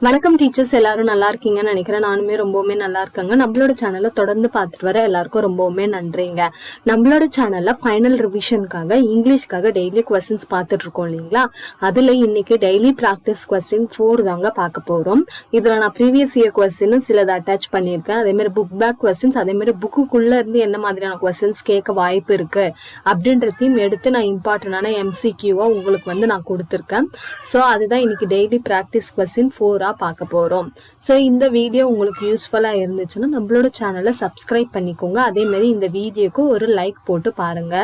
வணக்கம் டீச்சர்ஸ், எல்லாரும் நல்லா இருக்கீங்கன்னு நினைக்கிறேன். நானுமே ரொம்பவுமே நல்லா இருக்கேங்க. நம்மளோட சேனலை தொடர்ந்து பார்த்துட்டு வர எல்லாருக்கும் ரொம்பவுமே நன்றிங்க. நம்மளோட சேனல்ல ஃபைனல் ரிவிஷனுக்காக இங்கிலீஷ்க்காக டெய்லி கொஸ்டின்ஸ் பார்த்துட்டு இருக்கோம் இல்லைங்களா? அதுல இன்னைக்கு டெய்லி ப்ராக்டிஸ் கொஸ்டின் 4 தாங்க பார்க்க போறோம். இதுல நான் ப்ரீவியஸ் இயர் கொஸ்டின் சிலதை அட்டாச் பண்ணியிருக்கேன். அதே மாதிரி புக் பேக் கொஸ்டின்ஸ், அதே மாதிரி புக்குக்குள்ள இருந்து என்ன மாதிரியான கொஸ்டின்ஸ் கேட்க வாய்ப்பு இருக்கு அப்படின்றதையும் எடுத்து நான் இம்பார்ட்டன்டான MCQவா உங்களுக்கு நான் கொடுத்துருக்கேன். ஸோ அதுதான் இன்னைக்கு டெய்லி ப்ராக்டிஸ் கொஸ்டின் 4 பார்க்க போறோம். சோ இந்த வீடியோ உங்களுக்கு யூஸ்ஃபுல்லா இருந்துச்சுன்னா நம்மளோட சேனலை சப்ஸ்கிரைப் பண்ணிக்கோங்க. அதே மாதிரி இந்த வீடியோக்கு ஒரு லைக் போட்டு பாருங்க.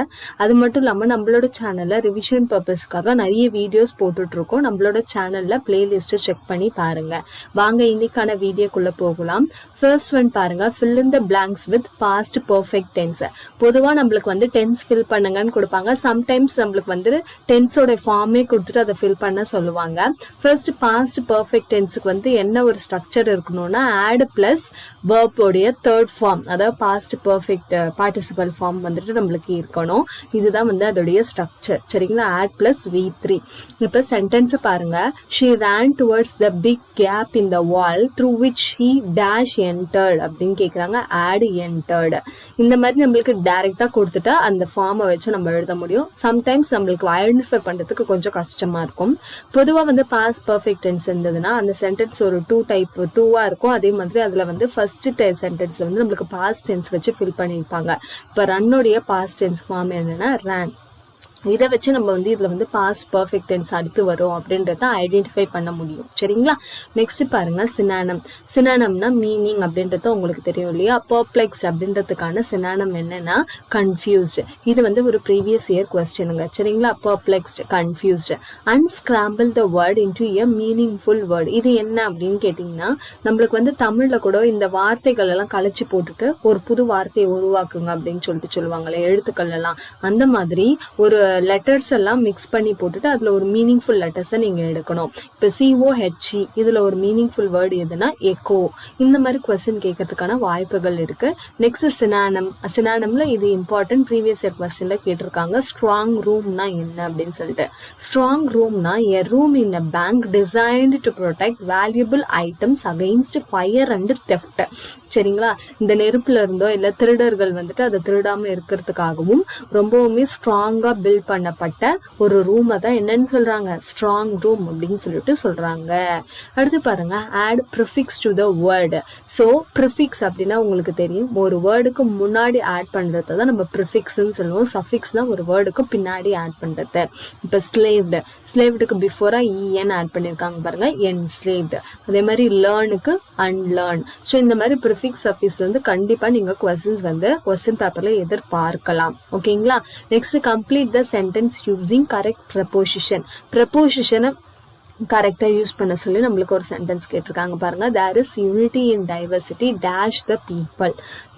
அது மட்டும் இல்லாம நம்மளோட சேனல்ல ரிவிஷன் பர்பஸ்க்காக நிறைய வீடியோஸ் போட்டுட்டு இருக்கோம். நம்மளோட சேனல்ல பிளேலிஸ்ட் செக் பண்ணி பாருங்க. வாங்க இன்னைக்கான வீடியோக்குள்ள போகலாம். ஃபர்ஸ்ட் ஒன் பாருங்க, fill in the blanks with past perfect tense. பொதுவா நம்மளுக்கு டென்ஸ் ஃபில் பண்ணுங்கன்னு கொடுப்பாங்க. சம்டைம்ஸ் நம்மளுக்கு டென்ஸோட ஃபார்மே கொடுத்துட்டு அதை ஃபில் பண்ண சொல்லுவாங்க. ஃபர்ஸ்ட் பாஸ்ட் பர்ஃபெக்ட் டென்ஸ் என்ன ஒரு ஸ்ட்ரக்சர் இருக்கணும்னா add plus verb உடைய தேர்ட் ஃபார்ம், அதாவது பாஸ்ட் பர்ஃபெக்ட் பார்ட்டிசிபல் ஃபார்ம் நம்மளுக்கு இருக்கணும். இதுதான் அதோடைய ஸ்ட்ரக்சர். சரிங்களா? add plus V3. இப்ப சென்டென்ஸ் பாருங்க. she ran towards the big gap in the wall through which she dash entered அப்படின்னு கேக்குறாங்க. add entered. இந்த மாதிரி நம்மளுக்கு டைரக்டா கொடுத்துட்டா அந்த ஃபார்மை வச்சு நம்ம எழுத முடியும். சம்டைம்ஸ் நம்மளுக்கு ஐடென்டிஃபை பண்றதுக்கு கொஞ்சம் கஷ்டமா இருக்கும். பொதுவா பாஸ்ட் பர்ஃபெக்ட் டென்ஸ் இருந்ததுன்னா அந்த சென்டென்ஸ் ஒரு 2 இருக்கும். அதே மாதிரி அதுல ஃபர்ஸ்ட் சென்டென்ஸ் நம்மளுக்கு பாஸ்ட் டென்ஸ் வச்சு ஃபில் பண்ணிருப்பாங்க. இப்ப ரன்னுடைய பாஸ்ட் டென்ஸ் ஃபார்ம் என்னன்னா ran. இதை வச்சு நம்ம இதுல பாஸ்ட் பர்ஃபெக்ட் டென்ஸ் அடுத்து வரும் அப்படின்றத ஐடென்டிஃபை பண்ண முடியும். சரிங்களா? நெக்ஸ்ட் பாருங்க, சினானம். சினானம்னா மீனிங் அப்படின்றது உங்களுக்கு தெரியும் இல்லையா? பர்ப்ளெக்ஸ் அப்படின்றதுக்கான சினானம் என்னன்னா கன்ஃபியூஸ்ட். இது ஒரு ப்ரீவியஸ் இயர் கொஸ்டினுங்க. சரிங்களா? Perplexed, confused. unscramble the word into a meaningful word. இது என்ன அப்படின்னு கேட்டீங்கன்னா, நம்மளுக்கு தமிழ்ல கூட இந்த வார்த்தைகள் எல்லாம் கழிச்சு போட்டுட்டு ஒரு புது வார்த்தையை உருவாக்குங்க அப்படின்னு சொல்லுவாங்களே, எழுத்துக்கள் எல்லாம். அந்த மாதிரி ஒரு லெட்டர்ஸ் எல்லாம் மிக்ஸ் பண்ணி போட்டுட்டு அதுல ஒரு மீனிங்ஃபுல் லெட்டர்ஸை நீங்க எடுக்கணும். இப்ப COHE இதுல ஒரு மீனிங்ஃபுல் வேர்டு எதுனா எக்கோ. இந்த மாதிரி கொஸ்டின் கேட்கறதுக்கான வாய்ப்புகள் இருக்கு. Next synonym. சினானம்ல இது இம்பார்ட்டன்ட், ப்ரீவியஸ் இயர் கொஸ்டின்ல கேட்டிருக்காங்க. ஸ்ட்ராங் ரூம்னா என்ன அப்படின்னு சொல்லிட்டு. ஸ்ட்ராங் ரூம்னா a room in a bank designed to protect valuable items against fire and theft. சரிங்களா? இந்த நெருப்புல இருந்தோ இல்ல திருடர்கள் அதை திருடாம இருக்கிறதுக்காகவும் ரொம்பவுமே ஸ்ட்ராங்கா பில்ட் பண்ணப்பட்ட ஒரு ரூமை தான் என்னன்னு சொல்றாங்க, ஸ்ட்ராங் ரூம் அப்படின்னு சொல்றாங்க. அடுத்து பாருங்க, add prefix to the word. so prefix அப்படின்னா உங்களுக்கு தெரியும், ஒரு வேர்டுக்கு முன்னாடி ஆட் பண்றதை தான் நம்ம ப்ரிஃபிக்ஸ்ன்னு சொல்லுவோம். சஃபிக்ஸ்னா ஒரு வேர்டுக்கு பின்னாடி ஆட் பண்றது. இப்ப ஸ்லேவ்டு, ஸ்லேவ்டுக்கு பிஃபோரா en ஆட் பண்ணிருக்காங்க பாருங்க, enslaved. அதே மாதிரி லேர்னுக்கு unlearn. ஸோ இந்த மாதிரி ப்ரிஃபிக்ஸ் சஃபிக்ஸ் கண்டிப்பா நீங்க கொஸ்டின்ஸ் கொஸ்டின் பேப்பர்ல எதிர்பார்க்கலாம். ஓகேங்களா? Next complete the sentence using correct preposition. preposition கரெக்டா யூஸ் பண்ண சொல்லி நம்மளுக்கு ஒரு சென்டென்ஸ் கேட்டிருக்காங்க பாருங்க. there is unity in diversity dash the people.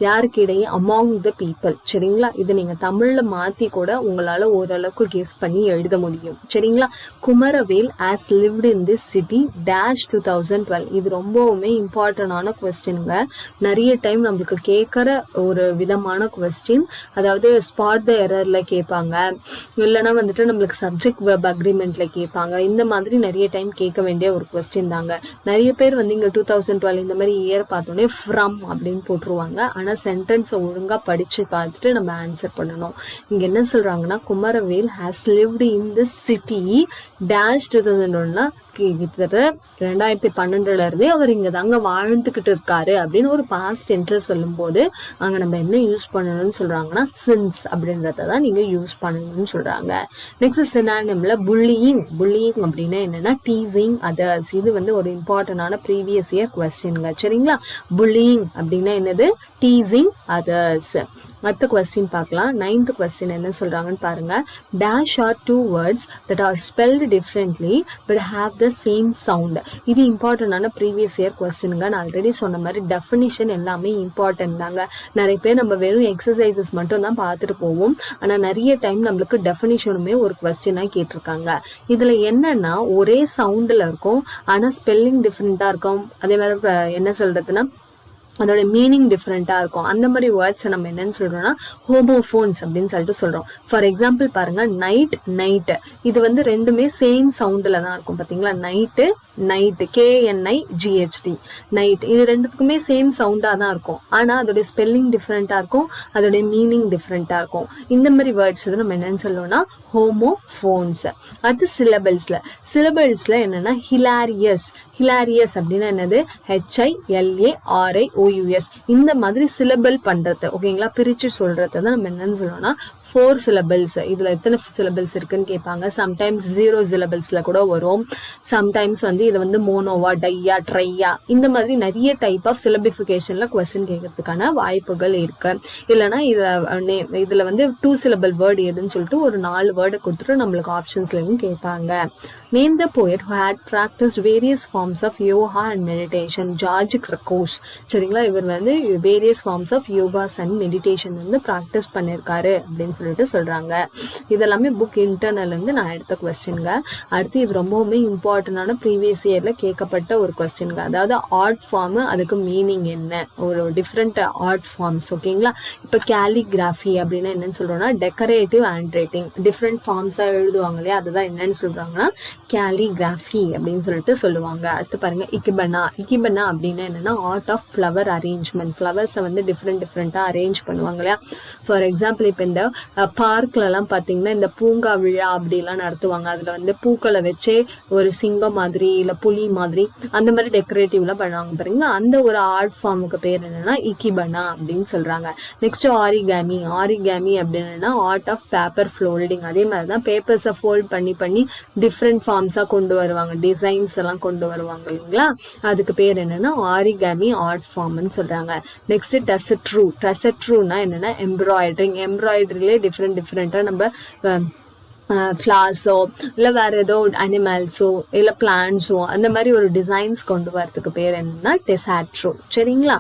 யாருக்கு இடையே among the people. சரிங்களா? இது நீங்க தமிழ்ல மாத்தி கூட உங்களால ஓரளவுக்கு கெஸ் பண்ணி எழுத முடியும். சரிங்களா? Kumaravel has lived in this city dash 2012. இது ரொம்பவுமே இம்பார்ட்டன்டான கொஸ்டின்ங்க. நிறைய டைம் நம்மளுக்கு கேட்கற ஒரு விதமான கொஸ்டின். அதாவது ஸ்பாட் த எரர்ல கேட்பாங்க, இல்லைன்னா நம்மளுக்கு சப்ஜெக்ட் வெர்ப் அக்ரிமெண்ட்ல கேட்பாங்க. இந்த மாதிரி நிறைய டைம் கேட்க வேண்டிய ஒரு கொஸ்டின் தாங்க. நிறைய பேர் இங்க 2012 இந்த மாதிரி இயர் பார்த்தோன்னே ஃப்ரம் அப்படின்னு போட்டுருவாங்க. ஆனா சென்டென்ஸ் ஒழுங்கா படிச்சு பார்த்துட்டு நம்ம ஆன்சர் பண்ணணும். இங்க என்ன சொல்றாங்கன்னா, Kumaravel has lived in the city dash 2001. கிட்டத்தட்ட 2012 இருந்தே அவர் இங்க தாங்க வாழ்ந்துகிட்டு இருக்காரு அப்படின்னு ஒரு பாஸ்ட் டென்ஸ்ல சொல்லும் போது அங்க நம்ம என்ன யூஸ் பண்ணணும்னு சொல்றாங்கன்னா சின்ஸ் அப்படின்றதான் நீங்க யூஸ் பண்ணணும்னு சொல்றாங்க. Next சினானிம்ல bullying. புல்லியிங் அப்படின்னா என்னன்னா டீசிங் அதர்ஸ். இது ஒரு இம்பார்ட்டன்டான ப்ரீவியஸ் இயர் கொஸ்டின்ங்க. சரிங்களா? புல்லியிங் அப்படின்னா என்னது, டீசிங் அதர்ஸ். அடுத்த கொஸ்டின் பார்க்கலாம். 9th கொஸ்டின் என்ன சொல்றாங்கன்னு பாருங்க. Dash or 2 words that are spelled differently but have the same sound. இது இம்பார்ட்டன்டான ப்ரீவியஸ் இயர் கொஸ்டின்ங்க. நான் ஆல்ரெடி சொன்ன மாதிரி டெஃபினிஷன் எல்லாமே இம்பார்ட்டன்ட் தாங்க. நிறைய பேர் நம்ம வெறும் எக்ஸசைசஸ் மட்டும் தான் பார்த்துட்டு போவோம். ஆனா நிறைய டைம் நம்மளுக்கு டெஃபினிஷனுமே ஒரு கொஸ்டினா கேட்டிருக்காங்க. இதுல என்னன்னா ஒரே சவுண்ட்ல இருக்கும், ஆனா ஸ்பெல்லிங் டிஃப்ரெண்டா இருக்கும். அதே மாதிரி என்ன சொல்றதுன்னா அதோட மீனிங் டிஃப்ரெண்டா இருக்கும். அந்த மாதிரி வேர்ட்ஸ் நம்ம என்னன்னு சொல்றோம்னா ஹோமோஃபோன்ஸ் அப்படின்னு சொல்லிட்டு சொல்றோம். ஃபார் எக்ஸாம்பிள் பாருங்க, நைட். இது வந்து ரெண்டுமே சேம் சவுண்ட்ல தான் இருக்கும். பாத்தீங்களா, நைட் KNIGHT நைட். இது ரெண்டுத்துக்குமே சேம் சவுண்டா தான் இருக்கும். ஆனா அதோட ஸ்பெல்லிங் டிஃப்ரெண்டா இருக்கும், அதோட மீனிங் டிஃப்ரெண்டா இருக்கும். இந்த மாதிரி வேர்ட்ஸ் நம்ம என்னன்னு சொல்லுவோம்னா ஹோமோஃபோன்ஸ். அடுத்து சிலபிள்ஸ்ல என்னன்னா ஹிலாரியஸ் அப்படின்னா என்னது, HILARIOUS. இந்த மாதிரி சிலபிள் பண்றது, ஓகேங்களா, பிரிச்சு சொல்றது தான் நம்ம என்னன்னு சொல்லுவோம்னா 4 சிலபிள்ஸ். இதுல எத்தனை சிலபிள்ஸ் இருக்குன்னு கேட்பாங்க. சம்டைம்ஸ் 0 சிலபிள்ஸ்ல கூட வரும். சம்டைம்ஸ் வந்து இது வந்து மோனோவா, டையா, ட்ரையா, இந்த மாதிரி நிறைய டைப் ஆஃப் சிலபிஃபிகேஷன்ல கொஸ்டின் கேட்கறதுக்கான வாய்ப்புகள் இருக்கு. இல்லைன்னா இதுல வந்து 2 சிலபிள் வேர்டு எதுன்னு சொல்லிட்டு ஒரு 4 வேர்டை கொடுத்துட்டு நம்மளுக்கு ஆப்ஷன்ஸ்லயும் கேட்பாங்க. Name the poet who had practiced various forms of yoga and meditation. George Crocus. சரிங்களா, இவர் வந்து various forms of yogas and meditation வந்து ப்ராக்டிஸ் பண்ணிருக்காரு அப்படின்னு சொல்லிட்டு சொல்றாங்க. இதெல்லாமே புக் இன்டர்னல் இருந்து நான் எடுத்த கொஸ்டின்ங்க. அடுத்து இது ரொம்பவுமே இம்பார்ட்டன்டான ப்ரீவியஸ் இயர்ல கேட்கப்பட்ட ஒரு கொஸ்டின்ங்க. அதாவது ஆர்ட் ஃபார்ம், அதுக்கு மீனிங் என்ன, ஒரு டிஃப்ரெண்ட் ஆர்ட் ஃபார்ம்ஸ், ஓகேங்களா. இப்போ கேலிகிராஃபி அப்படின்னா என்னன்னு சொல்றோம்னா டெக்கரேட்டிவ் ஹேண்ட் ரைட்டிங், டிஃப்ரெண்ட் ஃபார்ம்ஸா எழுதுவாங்க இல்லையா, அதுதான் என்னன்னு சொல்றாங்கன்னா கேலிகிராஃபி அப்படின்னு சொல்லிட்டு சொல்லுவாங்க. அடுத்து பாருங்க, இக்கிபனா அப்படின்னா என்னன்னா ஆர்ட் ஆஃப் ஃப்ளவர் அரேஞ்ச்மெண்ட். ஃப்ளவர்ஸை வந்து டிஃப்ரெண்டா அரேஞ்ச் பண்ணுவாங்க இல்லையா. ஃபார் எக்ஸாம்பிள் இப்போ இந்த பார்க்ல எல்லாம் பாத்தீங்கன்னா இந்த பூங்கா விழா அப்படிலாம் நடத்துவாங்க. அதுல வந்து பூக்களை வச்சே ஒரு சிங்கம் மாதிரி இல்ல புலி மாதிரி அந்த மாதிரி டெக்கரேட்டிவ்ல பண்ணுவாங்க பாருங்க. அந்த ஒரு ஆர்ட் ஃபார்முக்கு பேர் என்னன்னா இக்கிபனா அப்படின்னு சொல்றாங்க. நெக்ஸ்ட் ஆரிகாமி அப்படின்னா ஆர்ட் ஆஃப் பேப்பர் ஃபோல்டிங். அதே மாதிரிதான் பேப்பர்ஸை ஃபோல்ட் பண்ணி டிஃப்ரெண்ட் ஃபார்ம்ஸா கொண்டு வருவாங்க, டிசைன்ஸ் எல்லாம் கொண்டு வருவாங்க இல்லைங்களா. அதுக்கு பேர் என்னன்னா ஆரிகாமி ஆர்ட் ஃபார்ம்னு சொல்றாங்க. நெக்ஸ்ட் டெசட்ரூனா என்னன்னா எம்ப்ராய்டரியிலே டிஃப்ரெண்டா நம்ம ஃப்ளார்ஸோ இல்லை வேற ஏதோ அனிமல்ஸோ இல்லை பிளான்ஸோ அந்த மாதிரி ஒரு டிசைன்ஸ் கொண்டு வரதுக்கு பேர் என்னன்னா டெசாட்ரோ. சரிங்களா,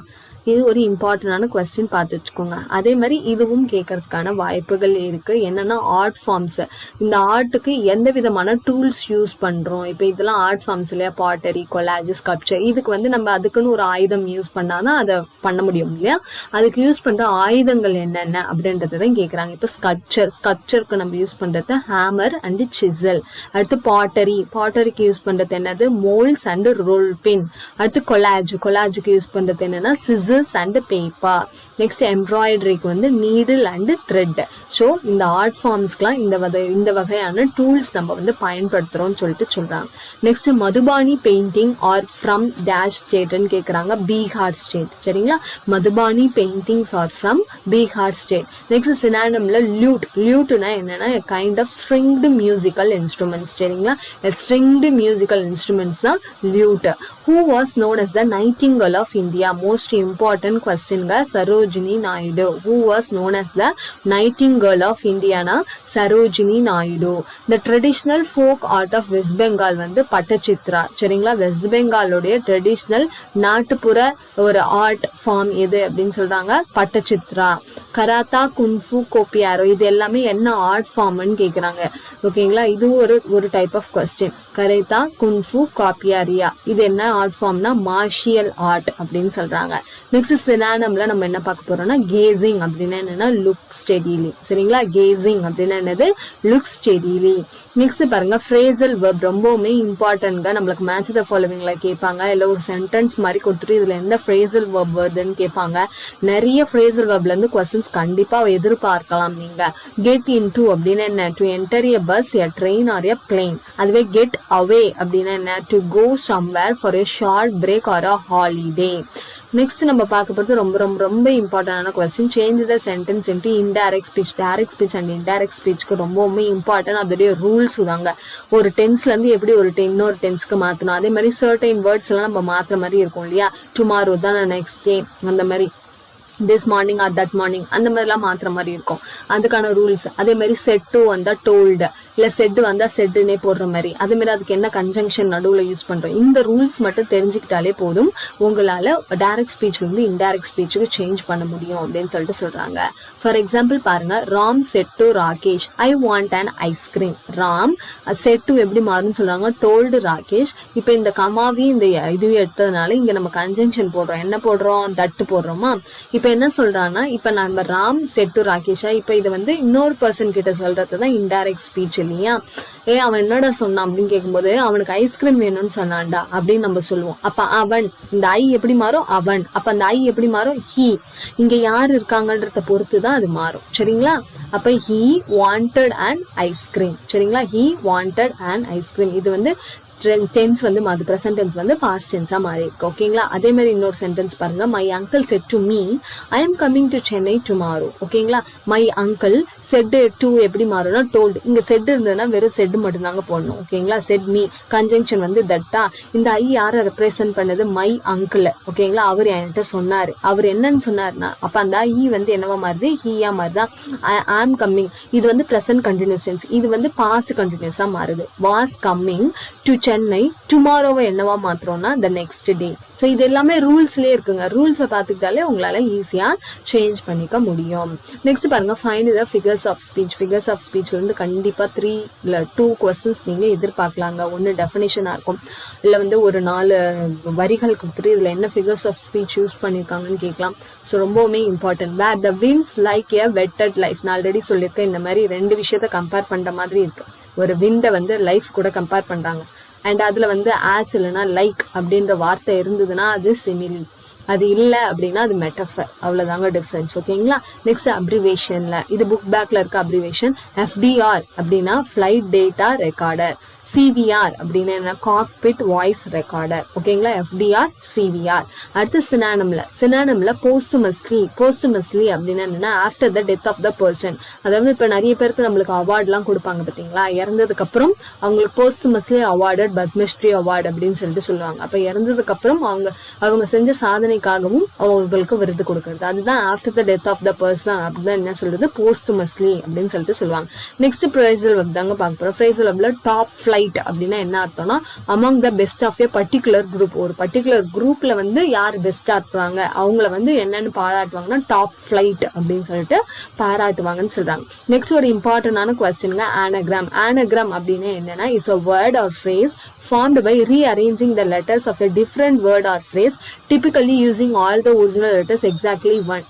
இது ஒரு இம்பார்ட்டன்டான கொஸ்டின் பார்த்து வச்சுக்கோங்க. அதே மாதிரி இதுவும் கேட்கறதுக்கான வாய்ப்புகள் இருக்கு. என்னன்னா ஆர்ட் ஃபார்ம்ஸ், இந்த ஆர்ட்டுக்கு எந்த விதமான டூல்ஸ் யூஸ் பண்றோம். இப்போ இதெல்லாம் ஆர்ட் ஃபார்ம்ஸ் இல்லையா, பாட்டரி, கொலாஜ், ஸ்கல்ப்சர். இதுக்கு வந்து நம்ம அதுக்குன்னு ஒரு ஆயுதம் யூஸ் பண்ணாதான் அதை பண்ண முடியும் இல்லையா. அதுக்கு யூஸ் பண்ற ஆயுதங்கள் என்னென்ன அப்படின்றத தான் கேட்கறாங்க. இப்போ ஸ்கல்ப்சருக்கு நம்ம யூஸ் பண்றது ஹேமர் அண்ட் சிசல். அடுத்து பாட்டரிக்கு யூஸ் பண்றது என்னது, மோல்ஸ் அண்ட் ரோல் பின். அடுத்து கொலாஜுக்கு யூஸ் பண்றது என்னன்னா சிசல் and paper. நெக்ஸ்ட் எம்ப்ராய்டரிக்கு வந்து நீடில் அண்ட் த்ரெட். ஸோ இந்த ஆர்ட் ஃபார்ம்ஸ்க்குலாம் இந்த வகையான டூல்ஸ் நம்ம வந்து பயன்படுத்துறோம்னு சொல்லிட்டு சொல்றாங்க. Next Madhubani painting are from dash ஸ்டேட்னு கேட்குறாங்க, பீகார் ஸ்டேட். சரிங்களா, Madhubani paintings are from Bihar state. Next சினானிம்ல லியூட்னா என்னன்னா kind of stringed musical instruments. சரிங்களா, ஸ்ட்ரிங்டு மியூசிக்கல் இன்ஸ்ட்ருமெண்ட்ஸ் தான் lute. Who was known as the Nightingale of India? Most important question ga, Sarojini Naidu. Who was known as the Nightingale of India na Sarojini Naidu. The traditional folk art of West Bengal வந்து பட்டச்சித்ரா. சரிங்களா, west பெங்காலோடைய traditional நாட்டுப்புற ஒரு art form எது அப்படின்னு சொல்றாங்க, Pattachitra. Karate, kung fu, கோப்பியாரோ, இது எல்லாமே என்ன ஆர்ட் ஃபார்ம்னு கேக்குறாங்க. ஓகேங்களா, இது ஒரு type of question. Karate, kung fu, capoeira, இது என்ன ஆர்ட் ஃபார்ம்னா மார்ஷியல் ஆர்ட் அப்படின்னு சொல்றாங்க. நெக்ஸ்ட் சினானம்ல நம்ம என்ன பார்க்க போறோம்னா கேசிங் அப்படின்னா என்னன்னா லுக் ஸ்டெடிலி. சரிங்களா, கேசிங் அப்படின்னா என்னது, லுக் ஸ்டெடிலி. நெக்ஸ்ட் பாருங்க, ஃப்ரேசல் வெர்ப் ரொம்பவுமே இம்பார்ட்டன்ட்ங்க. நம்மளுக்கு மேட்ச் த ஃபாலோவிங்ல கேட்பாங்க, இல்ல ஒரு சென்டென்ஸ் மாதிரி கொடுத்துட்டு இதுல எந்த ஃப்ரேசல் வெர்ப் வருதுன்னு கேட்பாங்க. நிறைய ஃப்ரேசல் வெர்ப்ல இருந்து கொஸ்டின்ஸ் கண்டிப்பா எதிர்பார்க்கலாம் நீங்க. கெட் இன்டு அப்படின்னா என்ன, to enter a bus, a train or a plane. அதுவே கெட் அவே அப்படின்னா என்ன, to go somewhere for a short break or a holiday. Next நம்ம பார்க்க போறது ரொம்ப இம்பார்ட்டன்டான question. Change the sentence into indirect speech. Direct speech and indirect ஸ்பீச்சுக்கு ரொம்பவுமே இம்பார்ட்டன்ட். அதோடைய ரூல்ஸ் தாங்க. ஒரு டென்ஸ்ல இருந்து எப்படி ஒரு இன்னொரு டென்ஸ்க்கு மாத்தணும், அதே மாதிரி சர்டைன் வேர்ட்ஸ் எல்லாம் நம்ம மாத்துற மாதிரி இருக்கும் இல்லையா. டுமாரோ தான் நெக்ஸ்ட் டே, அந்த மாதிரி this morning or that morning அந்த மாதிரிலாம் மாத்திர மாதிரி இருக்கும். அதுக்கான ரூல்ஸ். அதே மாதிரி செட் டு வந்தா டோல்டு, இல்ல செட் வந்தா செட்டுனே போடுற மாதிரி. அதே மாதிரி அதுக்கு என்ன கன்ஜங்ஷன் நடுவுல யூஸ் பண்றோம். இந்த ரூல்ஸ் மட்டும் தெரிஞ்சுக்கிட்டாலே போதும், உங்களால டைரக்ட் ஸ்பீச்ல இருந்து இன்டைரக்ட் ஸ்பீச்சுக்கு சேஞ்ச் பண்ண முடியும் அப்படின்னு சொல்லிட்டு சொல்றாங்க. ஃபார் எக்ஸாம்பிள் பாருங்க, Ram set to Rakesh I want an ice cream. Ram set to எப்படி மாறும்னு சொல்றாங்க, டோல்டு ராகேஷ். இப்ப இந்த கமாவி இந்த இது எடுத்ததுனால இங்க நம்ம கன்ஜங்ஷன் போடுறோம். என்ன போடுறோம், தட்டு போடுறோமா. இப்ப என்ன சொல்றான்னா, இப்ப நம்ம ராம் செட் டு ராகேஷா, இப்ப இது வந்து இன்னொரு பர்சன் கிட்ட சொல்றதுதான் இன்டைரக்ட் ஸ்பீச் இல்லையா. அவன் என்னடா சொன்னான் அப்படின்னு கேட்கும்போது, அவனுக்கு ஐஸ்கிரீம் வேணும்னு சொன்னான்டா அப்படின்னு நம்ம சொல்லுவோம். அப்ப அவன், இந்த ஐ எப்படி மாறும், அவன். அப்ப அந்த ஐ எப்படி மாறும், ஹீ. இங்க யாரு இருக்காங்கன்றத பொறுத்துதான் அது மாறும். சரிங்களா. அப்ப ஹீ வாண்டட் அண்ட் ஐஸ்கிரீம். சரிங்களா. He wanted and ice cream. இது வந்து டென்ஸ் வந்து மாறு, பிரசன்ட் டென்ஸ் வந்து பாஸ்ட் டென்ஸா மாறி இருக்கு. ஓகேங்களா. அதே மாதிரி இன்னொரு சென்டென்ஸ் பாருங்க, my uncle set to me I am coming to Chennai tomorrow. ஓகேங்களா. மை அங்கிள் செட் டு எப்படி மாறும்னா டோல்டு. இங்க செட் இருந்ததுன்னா வெறும் செட் மட்டும் தாங்க போடணும். ஓகேங்களா. செட் மீ, கன்ஜங்ஷன் வந்து தட்டா. இந்த ஐ யாரை ரெப்ரசென்ட் பண்ணது, மை அங்கிள். ஓகேங்களா. அவர் என்கிட்ட சொன்னாரு. அவர் என்னன்னு சொன்னாருன்னா, அப்ப அந்த ஐ வந்து என்னவா மாறுது, ஹீயா மாறுதா. ஐ ஆம் கம்மிங், இது வந்து பிரசன்ட் கண்டினியூஸ் டென்ஸ். இது வந்து பாஸ்ட் கண்டினியூஸா மாறுது. வாஸ் கம்மிங் டு சென்னை டுமாரோவை என்னவா மாத்திரோம்னா த நெக்ஸ்ட் டே. ஸோ இது எல்லாமே ரூல்ஸ்லேயே இருக்குங்க. ரூல்ஸை பார்த்துக்கிட்டாலே உங்களால ஈஸியா சேஞ்ச் பண்ணிக்க முடியும். நெக்ஸ்ட் பாருங்க, find the figures of speech. Figures of ஸ்பீச்ல இருந்து கண்டிப்பா 3 இல்ல 2 கொஸ்டின்ஸ் நீங்க எதிர்பார்க்கலாங்க. ஒன்னு டெஃபினேஷனா இருக்கும், இல்ல வந்து ஒரு 4 வரிகள் கொடுத்துட்டு இதுல என்ன ஃபிகர்ஸ் ஆஃப் ஸ்பீச் யூஸ் பண்ணிருக்காங்கன்னு கேட்கலாம். ஸோ ரொம்பவுமே important. Where the winds like a wetted life. நான் ஆல்ரெடி சொல்லியிருக்கேன், இந்த மாதிரி 2 விஷயத்த கம்பேர் பண்ற மாதிரி இருக்கு. ஒரு விண்டை வந்து லைஃப் கூட கம்பேர் பண்றாங்க. அண்ட் அதுல வந்து ஆஸ் இல்லைன்னா லைக் அப்படின்ற வார்த்தை இருந்ததுன்னா அது சிமிலி, அது இல்லை அப்படின்னா அது மெட்டஃபர். அவ்வளவுதாங்க டிஃபரன்ஸ். ஓகேங்களா. நெக்ஸ்ட் அப்ரிவேஷன்ல, இது புக் பேக்ல இருக்க அப்ரிவேஷன். FDR அப்படின்னா ஃபிளைட் டேட்டா ரெக்கார்டர். CVR அப்படின்னா என்ன, காக்பிட் வாய்ஸ் ரெக்கார்டர். ஓகேங்களா. FDR CVR. அடுத்து சினானம்ல போஸ்டுமஸ்லி அப்படின்னா என்னன்னா after the death of the person. அதாவது இப்ப நிறைய பேருக்கு நம்மளுக்கு அவார்ட் எல்லாம் கொடுப்பாங்க பாத்தீங்களா, இறந்ததுக்கு அப்புறம் அவங்களுக்கு போஸ்டுமஸ்லி அவார்டட் பத்மஸ்ரீ அவார்டு அப்படின்னு சொல்லிட்டு சொல்லுவாங்க. அப்ப இறந்ததுக்கு அப்புறம் அவங்க செஞ்ச சாதனைக்காகவும் அவங்களுக்கு விருது கொடுக்கறது. அதுதான் after the death of the person அப்படின்னா என்ன சொல்றது, போஸ்டுமஸ்லி அப்படின்னு சொல்லிட்டு சொல்லுவாங்க. நெக்ஸ்ட் ஃப்ரேசல் வெப் தாங்க பார்க்க போறோம். ஃப்ரேசல் வெப்ல டாப் ஃபிளைட் அப்படின்னா என்ன அர்த்தம்னா, among the best of a particular group. ஒரு பர்டிகுலர் குரூப்ல வந்து யார் பெஸ்டா இருப்பாங்க அவங்கள வந்து என்னன்னு பாராட்டுவாங்கன்னா டாப் ஃபிளைட் அப்படின்னு சொல்லிட்டு பாராட்டுவாங்கன்னு சொல்றாங்க. நெக்ஸ்ட் ஒரு இம்பார்ட்டன்டான கொஸ்டின்ங்க, ஆனகிராம். ஆனகிராம் அப்படின்னா என்னன்னா, is a word or phrase formed by rearranging the letters of a different word or phrase, typically using all the original letters exactly one.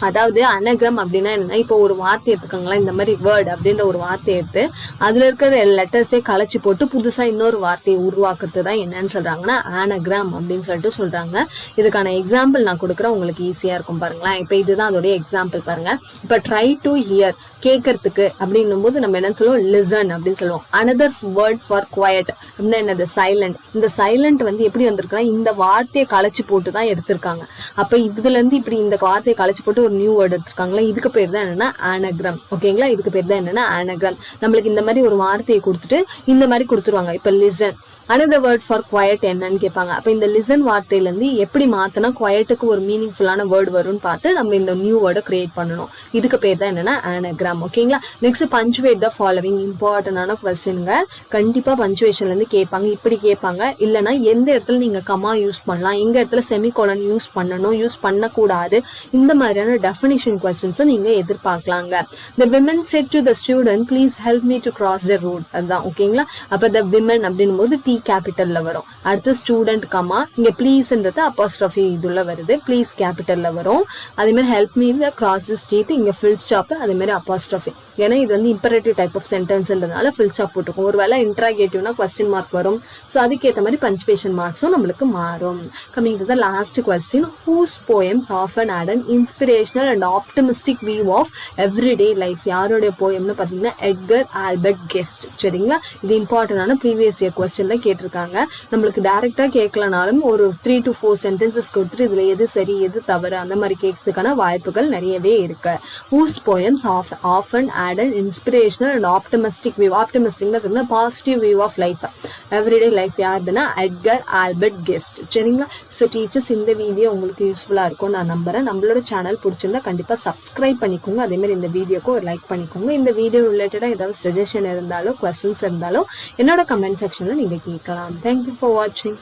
அதாவது அனகிராம் அப்படின்னா என்ன, இப்போ ஒரு வார்த்தை எடுத்துக்கோங்களேன், இந்த மாதிரி வேர்ட் அப்படின்ற ஒரு வார்த்தையை எடுத்து அதுல இருக்கிற லெட்டர்ஸே கலைச்சு போட்டு புதுசா இன்னொரு வார்த்தையை உருவாக்குறது தான் என்னன்னு சொல்றாங்கன்னா ஆனகிராம் அப்படின்னு சொல்லிட்டு சொல்றாங்க. இதுக்கான எக்ஸாம்பிள் நான் கொடுக்குறேன், உங்களுக்கு ஈஸியா இருக்கும் பாருங்களேன். இப்ப இதுதான் அதோடைய எக்ஸாம்பிள் பாருங்க. இப்ப ட்ரை டு ஹியர், கேட்கறதுக்கு அப்படின்னும் போது நம்ம என்ன சொல்லுவோம், லிசன் அப்படின்னு சொல்லுவோம். அனதர் வேர்ட் ஃபார் குவயட் அப்படின்னா என்னது, சைலண்ட். இந்த சைலண்ட் வந்து எப்படி வந்திருக்குன்னா இந்த வார்த்தையை கலைச்சு போட்டு தான் எடுத்திருக்காங்க. அப்ப இதுல இருந்து இப்படி இந்த வார்த்தையை கலைச்சு போட்டு ஒரு நியூ வேர்ட் எடுத்திருக்காங்களா, இதுக்கு பேர் தான் என்னன்னா ஆனகிராம். ஓகேங்களா. இதுக்கு பேர் தான் என்னன்னா ஆனகிராம். நம்மளுக்கு இந்த மாதிரி ஒரு வார்த்தையை கொடுத்துட்டு இந்த மாதிரி கொடுத்துருவாங்க. இப்ப listen, another word for quiet என்னன்னு கேட்பாங்க. அப்ப இந்த லிசன் வார்த்தையில இருந்து எப்படி மாத்தினா குவயட்டுக்கு ஒரு மீனிங்ஃபுல்லான வேர்டு வரும்னு பார்த்து நம்ம இந்த நியூ வேர்டை கிரியேட் பண்ணணும். இதுக்கு பேர் தான் என்னன்னா ஆனகிராம். ஓகேங்களா. Next punctuate the following. இம்பார்ட்டன்டான கொஸ்டின்ங்க. கண்டிப்பா பஞ்சுவேஷன்ல இருந்து கேட்பாங்க, இப்படி கேட்பாங்க. இல்லைன்னா எந்த இடத்துல நீங்க கமா யூஸ் பண்ணலாம், எங்க இடத்துல செமிகோலன் யூஸ் பண்ணணும், யூஸ் பண்ணக்கூடாது, இந்த மாதிரியான டெஃபினிஷன் கொஸ்டின்ஸும் நீங்க எதிர்பார்க்கலாங்க. the women said to the student please help me to cross the road. அதுதான். ஓகேங்களா. அப்ப the women அப்படின்னும் போது T கேபிட்டல்ல வரும். அடுத்து ஸ்டூடெண்ட் கமா, இங்க ப்ளீஸ்ன்றது அப்போஸ்ட்ரோஃபி இதுல வருது, ப்ளீஸ் கேபிட்டல்ல வரும். அதே மாதிரி help me the cross the street, இங்க ஃபுல் ஸ்டாப், அதே மாதிரி அப்போஸ்ட்ரோஃபி. ஏன்னா இது வந்து இம்பரேட்டிவ் டைப் ஆஃப் சென்டென்ஸ்ன்றதுனால ஃபுல் ஸ்டாப் போட்டுக்கும். ஒருவேளை இன்ட்ராகேட்டிவ்னா கொஸ்டின் மார்க் வரும். ஸோ அதுக்கேற்ற மாதிரி பஞ்சுவேஷன் மார்க்ஸும் நம்மளுக்கு மாறும். Coming to the last question, whose poems often add an inspirational and optimistic view of everyday life. யாருடைய போயம்னு பாத்தீங்கன்னா எட்கர் ஆல்பர்ட் கெஸ்ட். சரிங்களா. இது இம்பார்ட்டன்டான ப்ரீவியஸ் இயர் கொஸ்டின்ல கேட்டிருக்காங்க. நம்மளுக்கு டைரக்டா கேட்கலனாலும் ஒரு 3 to 4 சென்டென்சஸ் கொடுத்துட்டு இதுல எது சரி எது தவறு அந்த மாதிரி கேட்கறதுக்கான வாய்ப்புகள் நிறையவே இருக்கு. Whose poems often add an inspirational and optimistic view. Optimistic positive view of life, everyday life யாருதுன்னா எட்கர் ஆல்பர்ட் கெஸ்ட். சரிங்களா? ஸோ டீச்சர்ஸ், இந்த வீடியோ உங்களுக்கு யூஸ்ஃபுல்லா இருக்கும் நான் நம்புறேன். நம்மளோட சேனல் பிடிச்சிருந்தா கண்டிப்பா சப்ஸ்கிரைப் பண்ணிக்கோங்க. அதே மாதிரி இந்த வீடியோக்கு ஒரு லைக் பண்ணிக்கோங்க. இந்த வீடியோ ரிலேட்டடா ஏதாவது சஜஷன் இருந்தாலும், கொஸ்டின்ஸ் இருந்தாலும் என்னோட கமெண்ட் செக்ஷன்ல நீங்க கேட்கலாம். தேங்க்யூ ஃபார் வாட்சிங்.